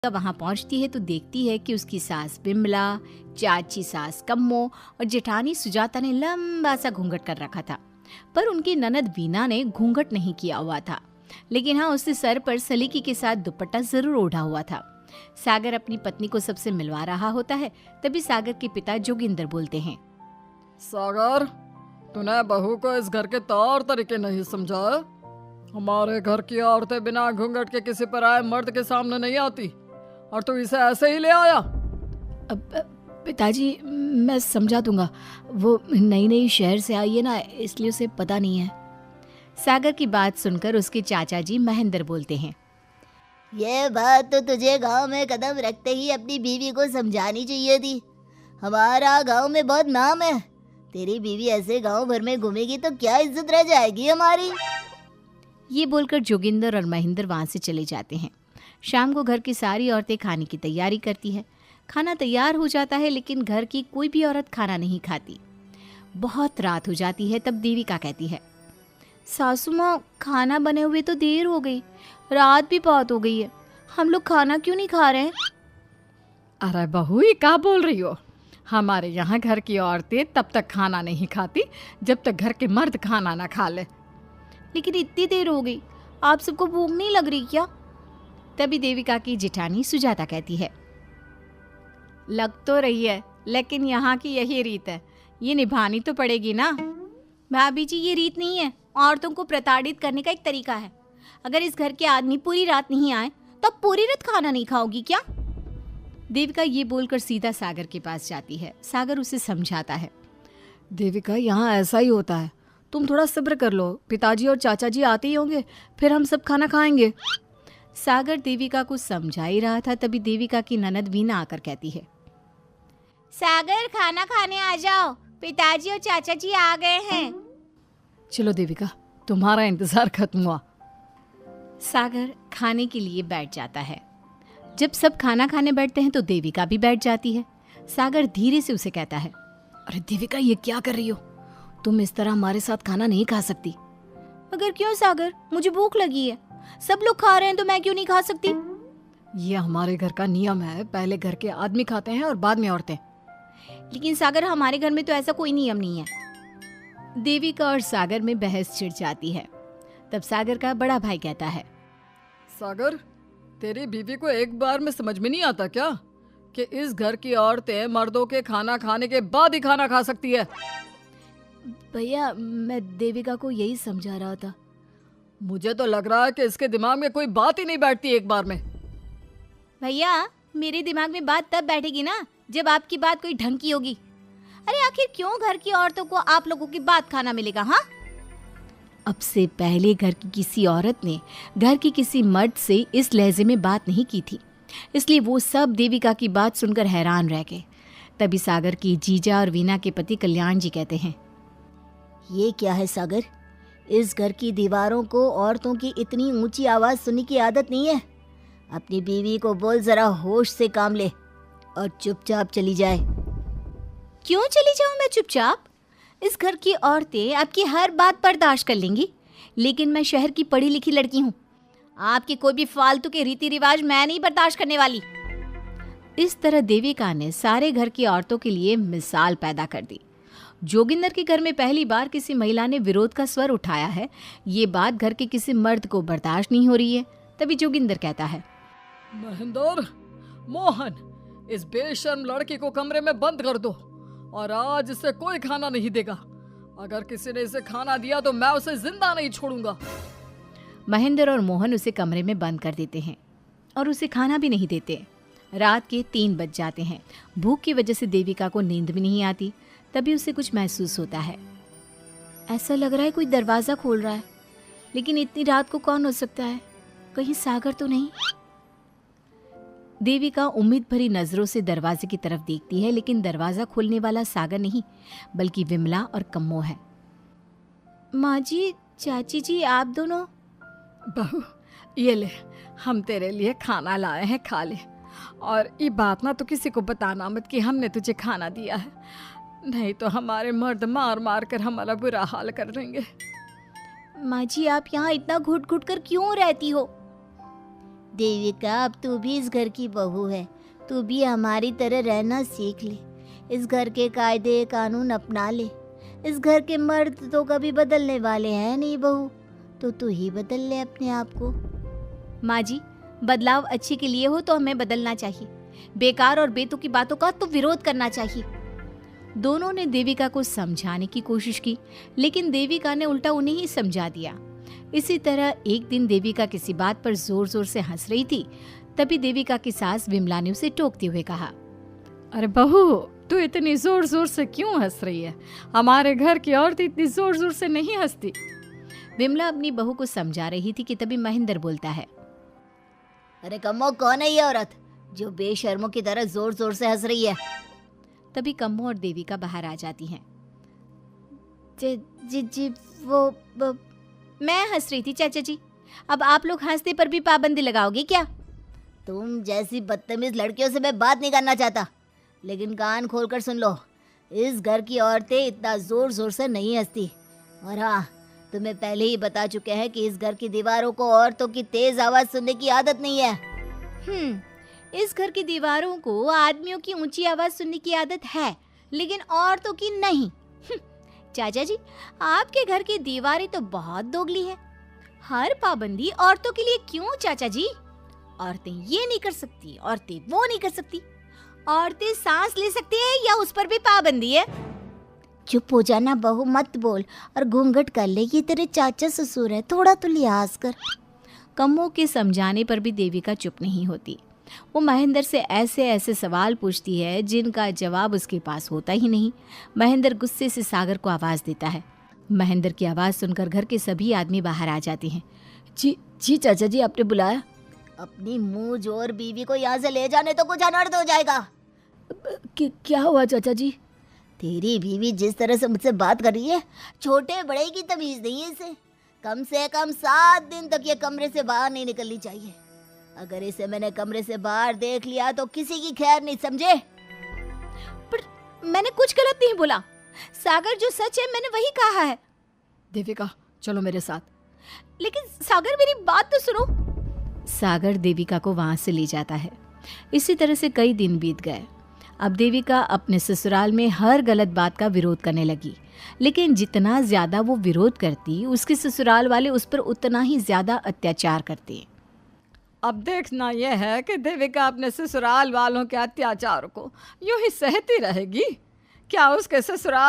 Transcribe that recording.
वहां पहुंचती है तो देखती है कि उसकी सास बिमला, चाची सास कम्मो और जेठानी सुजाता ने लंबा सा घूंघट कर रखा था, पर उनकी ननद वीना ने घूंघट नहीं किया हुआ था। लेकिन हाँ, उसने सर पर सलीकी के साथ दुपट्टा जरूर ओढ़ा हुआ था। सागर अपनी पत्नी को सबसे मिलवा रहा होता है, तभी सागर के पिता जोगिंदर बोलते हैं, सागर, तूने बहू को इस घर के तौर तरीके नहीं समझा। हमारे घर की औरतें बिना घूंघट के किसी पर आए मर्द के सामने नहीं आती, और तू इसे ऐसे ही ले आया। पिताजी मैं समझा दूंगा, वो नई नई शहर से आई है ना, इसलिए उसे पता नहीं है। सागर की बात सुनकर उसके चाचा जी महेंद्र बोलते हैं, ये बात तो तुझे गांव में कदम रखते ही अपनी बीवी को समझानी चाहिए थी। हमारा गांव में बहुत नाम है, तेरी बीवी ऐसे गांव भर में घूमेगी तो क्या इज्जत रह जाएगी हमारी। ये बोलकर जोगिंदर और महेंद्र वहां से चले जाते हैं। शाम को घर की सारी औरतें खाने की तैयारी करती है। खाना तैयार हो जाता है, लेकिन घर की कोई भी औरत खाना नहीं खाती। बहुत रात हो जाती है, तब देविका कहती है, सासू माँ, खाना बने हुए तो देर हो गई, रात भी बहुत हो गई है, हम लोग खाना क्यों नहीं खा रहे हैं? अरे बहू, ये क्या बोल रही हो? हमारे यहाँ घर की औरतें तब तक खाना नहीं खाती जब तक घर के मर्द खाना ना खा ले। लेकिन इतनी देर हो गई, आप सबको भूख नहीं लग रही क्या? तभी देविका की जेठानी सुजाता कहती है, लग तो रही है, लेकिन यहाँ की यही रीत है, ये निभानी तो पड़ेगी ना। भाभी जी, ये रीत नहीं है, औरतों को प्रताड़ित करने का एक तरीका है। अगर इस घर के आदमी पूरी रात नहीं आए तो पूरी रात खाना नहीं खाओगी क्या? देविका ये बोलकर सीधा सागर के पास जाती है। सागर उसे समझाता है, देविका, यहाँ ऐसा ही होता है, तुम थोड़ा सब्र कर लो, पिताजी और चाचा जी आते ही होंगे, फिर हम सब खाना खाएंगे। सागर देविका को समझा ही रहा था, तभी देविका की ननद वीना आकर कहती है, सागर, खाना खाने आ जाओ, पिताजी और चाचा जी आ गए हैं। चलो देविका, तुम्हारा इंतजार खत्म हुआ। सागर खाने के लिए बैठ जाता है। जब सब खाना खाने बैठते हैं तो देविका भी बैठ जाती है। सागर धीरे से उसे कहता है, अरे देविका, ये क्या कर रही हो? तुम इस तरह हमारे साथ खाना नहीं खा सकती। मगर क्यों सागर, मुझे भूख लगी है, सब लोग खा रहे हैं तो मैं क्यों नहीं खा सकती? ये हमारे घर का नियम है, पहले घर के आदमी खाते हैं और बाद में औरतें। लेकिन सागर, हमारे घर में तो ऐसा कोई नियम नहीं है। देविका और सागर में बहस छिड़ जाती है। तब सागर का बड़ा भाई कहता है, सागर, तेरी बीवी को एक बार में समझ में नहीं आता क्या कि इस घर की औरतें मर्दों के खाना खाने के बाद ही खाना खा सकती है? भैया, मैं देविका को यही समझा रहा था। मुझे तो लग रहा है कि इसके दिमाग में कोई बात ही नहीं बैठती एक बार में। भैया, मेरे दिमाग में बात तब बैठेगी ना जब आपकी बात कोई ढंग की होगी। अरे आखिर क्यों घर की औरतों को आप लोगों की बात खाना मिलेगा? हाँ, अब से पहले घर की किसी औरत ने घर की किसी मर्द से इस लहजे में बात नहीं की थी, इसलिए वो सब देविका की बात सुनकर हैरान रह गए। तभी सागर की जीजा और वीना के पति कल्याण जी कहते हैं, ये क्या है सागर, इस घर की दीवारों को औरतों की इतनी ऊंची आवाज सुनने की आदत नहीं है। अपनी बीवी को बोल जरा होश से काम ले और चुपचाप चली जाए। क्यों चली जाऊं मैं चुपचाप? इस घर की औरतें आपकी हर बात बर्दाश्त कर लेंगी, लेकिन मैं शहर की पढ़ी लिखी लड़की हूँ। आपके कोई भी फालतू के रीति रिवाज मैं नहीं बर्दाश्त करने वाली। इस तरह देविका ने सारे घर की औरतों के लिए मिसाल पैदा कर दी। जोगिंदर के घर में पहली बार किसी महिला ने विरोध का स्वर उठाया है। ये बात घर के किसी मर्द को बर्दाश्त नहीं हो रही है। तभी जोगिंदर कहता है, महेंद्र, मोहन, इस बेशर्म लड़की को कमरे में बंद कर दो और आज इसे कोई खाना नहीं देगा। अगर किसी ने इसे खाना दिया तो मैं उसे जिंदा नहीं छोड़ूंगा। महेंद्र और मोहन उसे कमरे में बंद कर देते हैं और उसे खाना भी नहीं देते। रात के 3 बज जाते हैं। भूख की वजह से देविका को नींद भी नहीं आती। तभी उसे कुछ महसूस होता है। ऐसा लग रहा है कोई दरवाज़ा खोल रहा है, लेकिन इतनी रात को कौन हो सकता है? कहीं सागर तो नहीं? देविका उम्मीद भरी नजरों से दरवाजे की तरफ देखती है, लेकिन दरवाजा खोलने वाला सागर नहीं बल्कि विमला और कम्मो है। माँ जी, चाची जी, आप दोनों? बहू, ये ले, हम तेरे लिए खाना लाए हैं, खा ले। और ये बात ना तो किसी को बताना मत कि हमने तुझे खाना दिया है, नहीं तो हमारे मर्द मार मार कर हमारा बुरा हाल कर देंगे। माँ जी, आप यहाँ इतना घुट घुट कर क्यों रहती हो? देविका, अब तू भी इस घर की बहू है, तू भी हमारी तरह रहना सीख ले। इस घर के कायदे कानून अपना ले। इस घर के मर्द तो कभी बदलने वाले हैं नहीं बहू, तो तू ही बदल ले अपने आप को। माँ जी, बदलाव अच्छे के लिए हो तो हमें बदलना चाहिए, बेकार और बेतुकी बातों का तो विरोध करना चाहिए। दोनों ने देविका को समझाने की कोशिश की, लेकिन देविका ने उल्टा उन्हें ही समझा दिया। इसी तरह एक दिन देविका किसी बात पर जोर जोर से हंस रही थी। तभी देविका की सास विमला ने उसे टोकते हुए कहा, अरे बहू, तू इतनी जोर जोर से क्यों हंस रही है? हमारे घर की औरत इतनी जोर जोर से नहीं हंसती। विमला अपनी बहू को समझा रही थी कि तभी महेंद्र बोलता है, अरे कम्मो, कौन है ये औरत जो बेशर्मों की तरह जोर जोर से हंस रही है? तभी कम्मो और देविका बाहर आ जाती हैं। जी जी जी वो मैं हंस रही थी चाचा जी, अब आप लोग हंसने पर भी पाबंदी लगाओगे क्या? तुम जैसी बदतमीज लड़कियों से मैं बात नहीं करना चाहता, लेकिन कान खोलकर सुन लो, इस घर की औरतें इतना जोर जोर से नहीं हंसती। और हाँ, तुम्हें पहले ही बता चुके हैं कि इस घर की दीवारों को औरतों की तेज आवाज सुनने की आदत नहीं है। इस घर की दीवारों को आदमियों की ऊंची आवाज सुनने की आदत है, लेकिन औरतों की नहीं। चाचा जी, आपके घर की दीवारें तो बहुत दोगली है। हर पाबंदी औरतों के लिए क्यों चाचा जी? औरतें ये नहीं कर सकती, औरतें वो नहीं कर सकती, औरतें सांस ले सकती है या उस पर भी पाबंदी है? चुप हो जाना बहू, मत बोल और घूंघट कर ले, ये तेरे चाचा ससुर है, थोड़ा तो लिहाज कर। कम्मो के समझाने पर भी देविका चुप नहीं होती। वो महेंद्र से ऐसे ऐसे सवाल पूछती है जिनका जवाब उसके पास होता ही नहीं। महेंद्र गुस्से से सागर को आवाज देता है। महेंद्र की आवाज सुनकर घर के सभी आदमी बाहर आ जाते हैं। जी जी चाचा जी, आपने बुलाया? अपनी मुंह जोर बीवी को यहाँ से ले जाने तो कुछ अनर्थ हो जाएगा। क्या हुआ चाचा जी? तेरी बीवी जिस तरह से मुझसे बात कर रही है, छोटे बड़े की तमीज नहीं है इसे। कम से कम 7 दिन तक ये कमरे से बाहर नहीं निकलनी चाहिए। अगर इसे मैंने कमरे से बाहर देख लिया तो किसी की खैर नहीं, समझे? पर मैंने कुछ गलत नहीं बोला, सागर जो सच है मैंने वही कहा है। देविका, चलो मेरे साथ। लेकिन सागर, मेरी बात तो सुनो। सागर देविका को वहां से ले जाता है। इसी तरह से कई दिन बीत गए। अब देविका अपने ससुराल में हर गलत बात का विरोध करने लगी, लेकिन जितना ज्यादा वो विरोध करती, उसके ससुराल वाले उस पर उतना ही ज्यादा अत्याचार करते। अब देखना यह है कि देविका अपने ससुराल वालों के अत्याचार को यूं ही सहती रहेगी। क्या उसके ससुराल